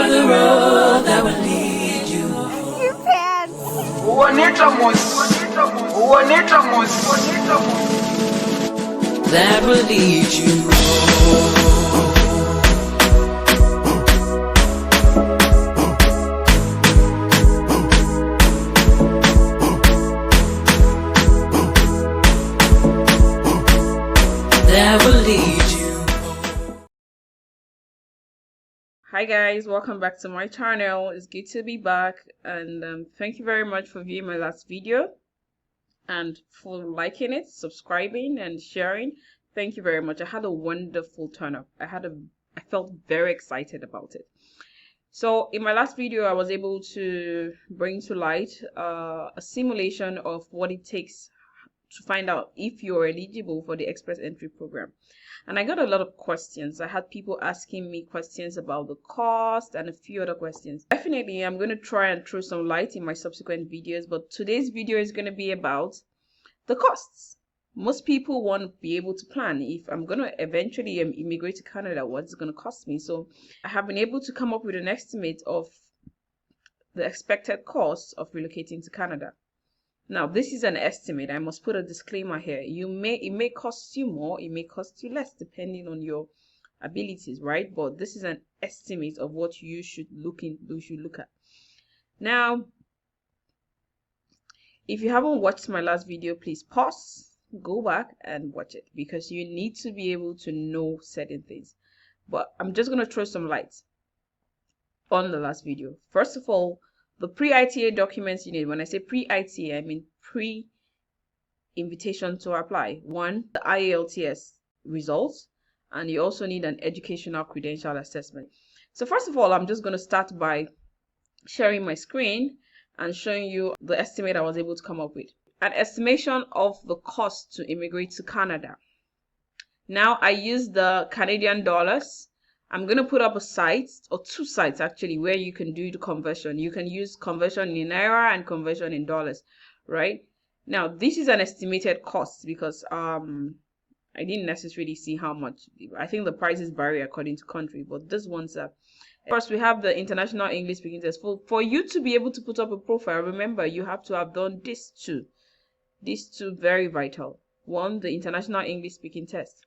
for the road that will lead you. Your pants. That will lead you. That will lead you. Hi guys, welcome back to my channel. It's good to be back, and thank you very much for viewing my last video and for liking it, subscribing and sharing. Thank you very much. I had a wonderful turn up. I felt very excited about it. So in my last video I was able to bring to light a simulation of what it takes to find out if you're eligible for the express entry program. And I got a lot of questions. I had people asking me questions about the cost and a few other questions. Definitely I'm going to try and throw some light in my subsequent videos, but today's video is going to be about the costs. Most people want to be able to plan, if I'm going to eventually immigrate to Canada, what's going to cost me. So I have been able to come up with an estimate of the expected cost of relocating to Canada. Now, this is an estimate. I must put a disclaimer here. It may cost you more, it may cost you less, depending on your abilities, right? But this is an estimate of what you should look at. Now, if you haven't watched my last video, please pause, go back and watch it, because you need to be able to know certain things. But I'm just going to throw some light on the last video. First of all, the pre-ITA documents you need. When I say pre-ITA, I mean pre-invitation to apply. One, the IELTS results, and you also need an educational credential assessment. So first of all, I'm just going to start by sharing my screen and showing you the estimate I was able to come up with. An estimation of the cost to immigrate to Canada. Now I use the Canadian dollars. I'm going to put up a site, or two sites actually, where you can do the conversion. You can use conversion in Naira and conversion in dollars, right? Now, this is an estimated cost because I didn't necessarily see how much. I think the prices vary according to country, but this one's up. First, we have the international English speaking test. For you to be able to put up a profile, remember, you have to have done these two. These two, very vital. One, the international English speaking test,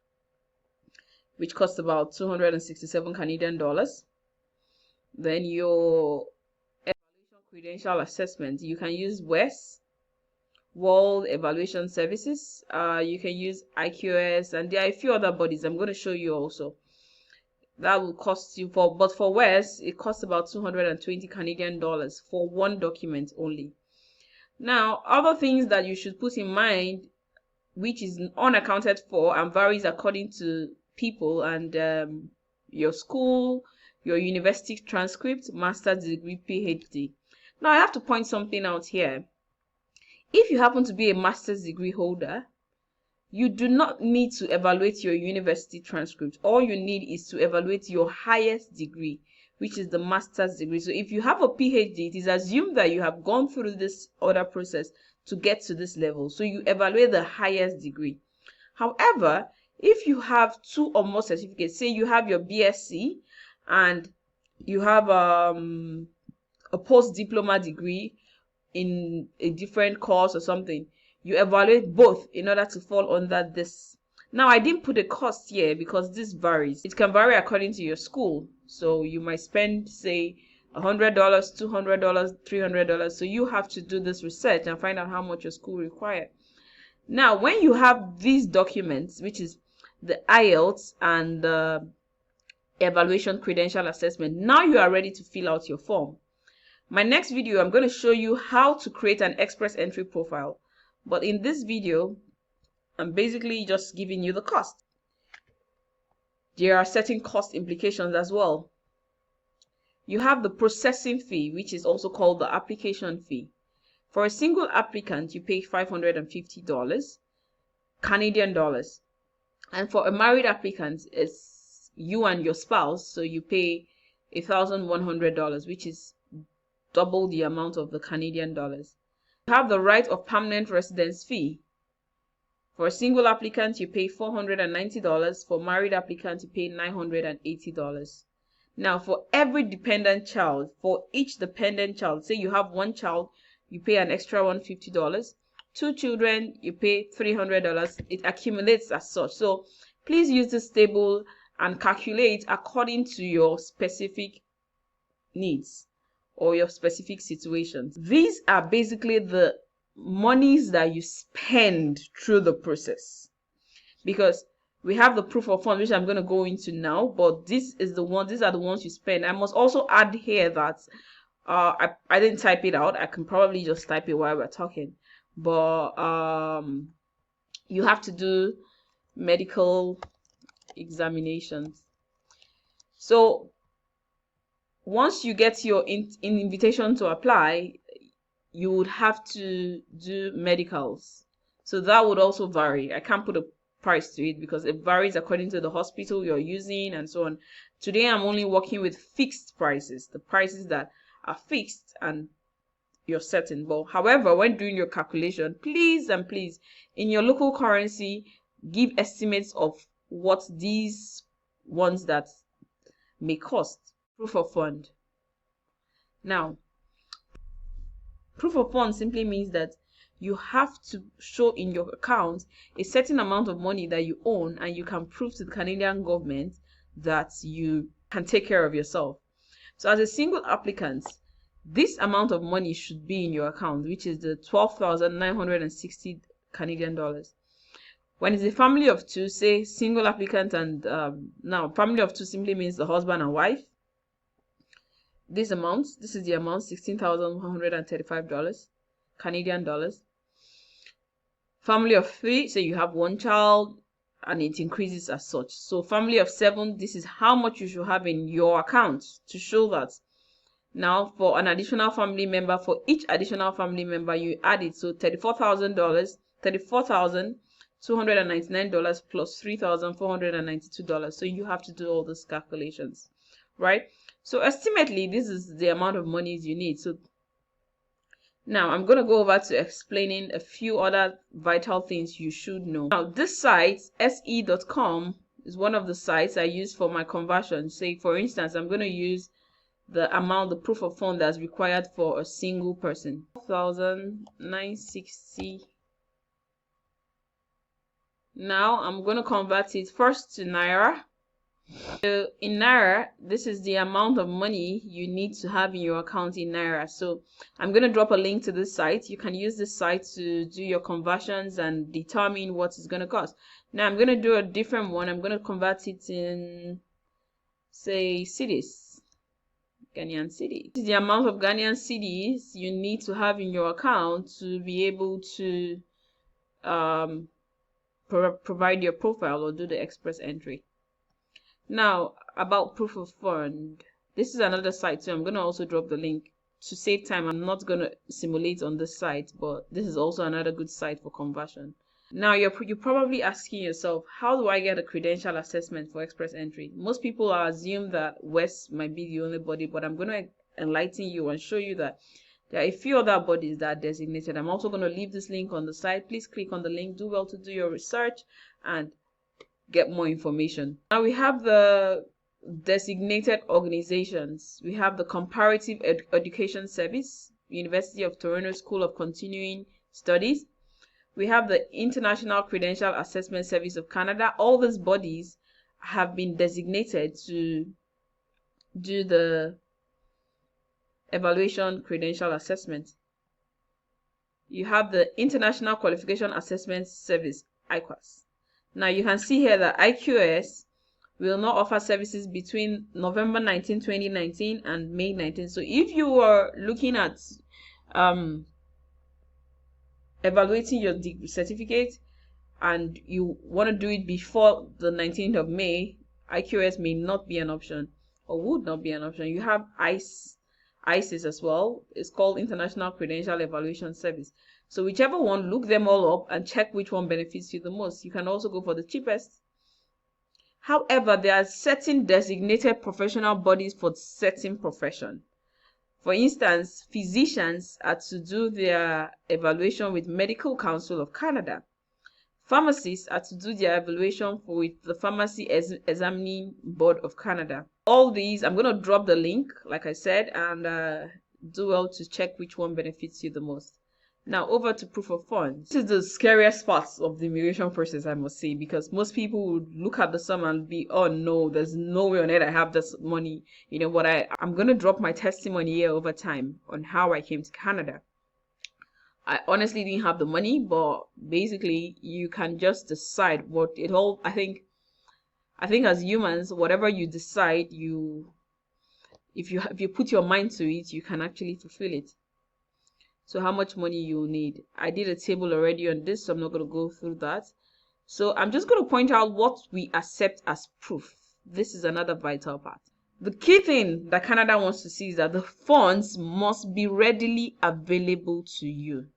which costs about 267 Canadian dollars. Then your evaluation credential assessment, you can use WES, World Evaluation Services. You can use IQS, and there are a few other bodies I'm going to show you also. That will cost you, but for WES, it costs about 220 Canadian dollars for one document only. Now, other things that you should put in mind, which is unaccounted for and varies according to people and your school, your university transcript, master's degree, PhD. Now I have to point something out here. If you happen to be a master's degree holder, you do not need to evaluate your university transcript. All you need is to evaluate your highest degree, which is the master's degree. So if you have a PhD, it is assumed that you have gone through this other process to get to this level. So you evaluate the highest degree. However, if you have two or more certificates, say you have your BSc and you have a post-diploma degree in a different course or something, you evaluate both in order to fall under this. Now, I didn't put a cost here because this varies. It can vary according to your school. So you might spend, say, $100, $200, $300. So you have to do this research and find out how much your school requires. Now, when you have these documents, which is the IELTS and the evaluation credential assessment, now you are ready to fill out your form. My next video, I'm going to show you how to create an express entry profile. But in this video, I'm basically just giving you the cost. There are certain cost implications as well. You have the processing fee, which is also called the application fee. For a single applicant, you pay $550 Canadian dollars. And for a married applicant, it's you and your spouse, so you pay $1,100, which is double the amount of the Canadian dollars. You have the right of permanent residence fee. For a single applicant, you pay $490. For married applicants, you pay $980. Now, for every dependent child, for each dependent child, say you have one child, you pay an extra $150. 2 children, you pay $300. It accumulates as such. So please use this table and calculate according to your specific needs or your specific situations. These are basically the monies that you spend through the process, because we have the proof of funds, which I'm going to go into now, but these are the ones you spend. I must also add here that I didn't type it out. I can probably just type it while we're talking, but you have to do medical examinations. So once you get your invitation to apply, you would have to do medicals. So that would also vary. I can't put a price to it because it varies according to the hospital you're using and so on. Today I'm only working with fixed prices, the prices that are fixed and you're certain. But however, when doing your calculation, please and please, in your local currency, give estimates of what these ones that may cost. Proof of fund. Now, proof of fund simply means that you have to show in your account a certain amount of money that you own, and you can prove to the Canadian government that you can take care of yourself. So as a single applicant, this amount of money should be in your account, which is the 12,960 Canadian dollars. When it's a family of two, say single applicant, and now family of two simply means the husband and wife. This is the amount, $16,135 Canadian dollars. Family of three, so you have one child and it increases as such. So family of seven, this is how much you should have in your account to show that. Now for an additional family member, for each additional family member, you add it. So $34,299 plus $3,492. So you have to do all those calculations, right? So estimately, this is the amount of monies you need. So now I'm going to go over to explaining a few other vital things you should know. Now this site, se.com, is one of the sites I use for my conversion. Say for instance, I'm going to use the amount, the proof of fund that's required for a single person. 12,960. Now I'm going to convert it first to Naira. So in Naira, this is the amount of money you need to have in your account in Naira. So I'm going to drop a link to this site. You can use this site to do your conversions and determine what it's going to cost. Now I'm going to do a different one. I'm going to convert it in, say, cedis, Ghanaian cedis. This is the amount of Ghanaian cedis you need to have in your account to be able to provide your profile or do the express entry. Now about proof of fund, this is another site, so I'm going to also drop the link. To save time, I'm not going to simulate on this site, but this is also another good site for conversion. Now you're probably asking yourself, how do I get a credential assessment for express entry? Most people assume that West might be the only body, but I'm going to enlighten you and show you that there are a few other bodies that are designated. I'm also going to leave this link on the site. Please click on the link. Do well to do your research and get more information. Now we have the designated organizations. We have the Comparative Education Service, University of Toronto School of Continuing Studies. We have the International Credential Assessment Service of Canada. All these bodies have been designated to do the evaluation credential assessment. You have the International Qualification Assessment Service, IQAS. Now you can see here that IQS will not offer services between November 19, 2019 and May 19. So if you are looking at evaluating your degree certificate and you want to do it before the 19th of May, IQS may not be an option or would not be an option. You have ICES as well. It's called International Credential Evaluation Service. So whichever one, look them all up and check which one benefits you the most. You can also go for the cheapest. However, there are certain designated professional bodies for certain profession. For instance, physicians are to do their evaluation with Medical Council of Canada. Pharmacists are to do their evaluation with the Pharmacy Examining Board of Canada. All these, I'm going to drop the link, like I said, and do well to check which one benefits you the most. Now over to proof of funds. This is the scariest part of the immigration process, I must say, because most people would look at the sum and be, oh no, there's no way on earth I have this money. You know what, I'm going to drop my testimony here over time on how I came to Canada. I honestly didn't have the money, but basically you can just decide what it all, I think as humans, whatever you decide, if you put your mind to it, you can actually fulfill it. So how much money you need. I did a table already on this, so I'm not going to go through that. So I'm just going to point out what we accept as proof. This is another vital part. The key thing that Canada wants to see is that the funds must be readily available to you.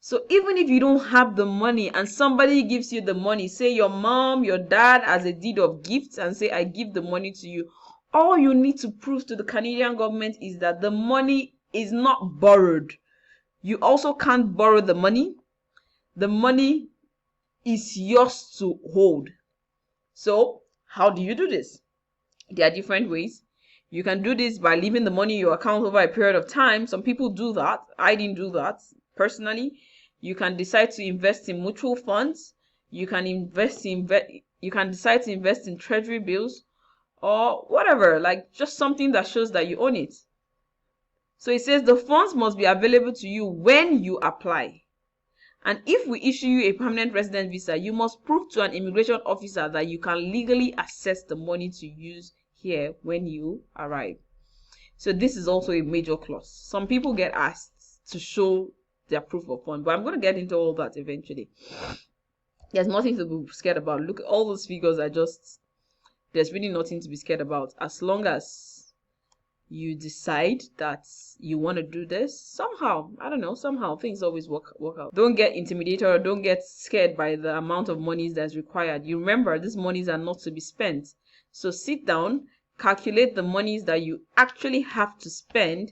So even if you don't have the money and somebody gives you the money, say your mom, your dad, as a deed of gift, and say, I give the money to you, all you need to prove to the Canadian government is that the money is not borrowed. You also can't borrow the money. The money is yours to hold. So how do you do this? There are different ways. You can do this by leaving the money in your account over a period of time. Some people do that. I didn't do that personally. You can decide to invest in mutual funds. You can decide to invest in treasury bills or whatever, like just something that shows that you own it. So it says the funds must be available to you when you apply. And if we issue you a permanent resident visa, you must prove to an immigration officer that you can legally access the money to use here when you arrive. So this is also a major clause. Some people get asked to show their proof of fund, but I'm going to get into all that eventually. There's nothing to be scared about. Look, all those figures are just, there's really nothing to be scared about. As long as you decide that you want to do this, somehow, I don't know, somehow things always work out. Don't get intimidated or don't get scared by the amount of monies that's required. You remember, these monies are not to be spent. So sit down, calculate the monies that you actually have to spend,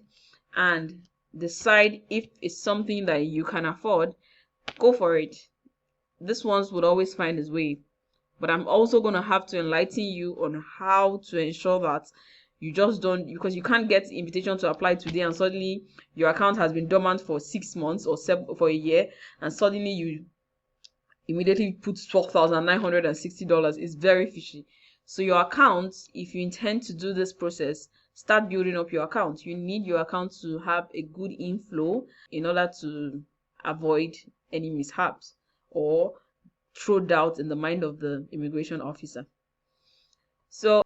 and decide if it's something that you can afford. Go for it. This ones would always find its way. But I'm also going to have to enlighten you on how to ensure that you just don't, because you can't get invitation to apply today and suddenly your account has been dormant for 6 months or for a year, and suddenly you immediately put $12,960. It's very fishy. So your account, if you intend to do this process, start building up your account. You need your account to have a good inflow in order to avoid any mishaps or throw doubt in the mind of the immigration officer. So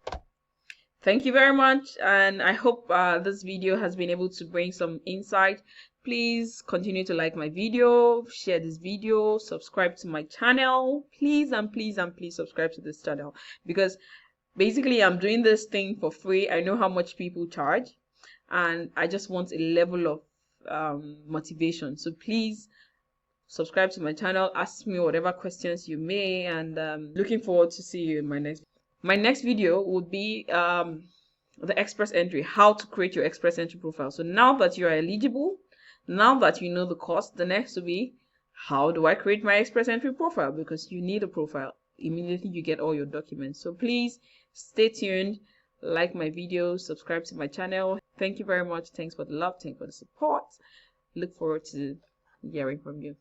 thank you very much, and I hope this video has been able to bring some insight. Please continue to like my video, share this video, subscribe to my channel. Please and please and please subscribe to this channel, because basically I'm doing this thing for free. I know how much people charge, and I just want a level of motivation. So please subscribe to my channel, ask me whatever questions you may, and looking forward to see you in my next video would be the express entry, how to create your express entry profile. So now that you are eligible, now that you know the cost, the next will be, how do I create my express entry profile? Because you need a profile. Immediately you get all your documents. So please stay tuned, like my videos, subscribe to my channel. Thank you very much. Thanks for the love, thanks for the support. Look forward to hearing from you.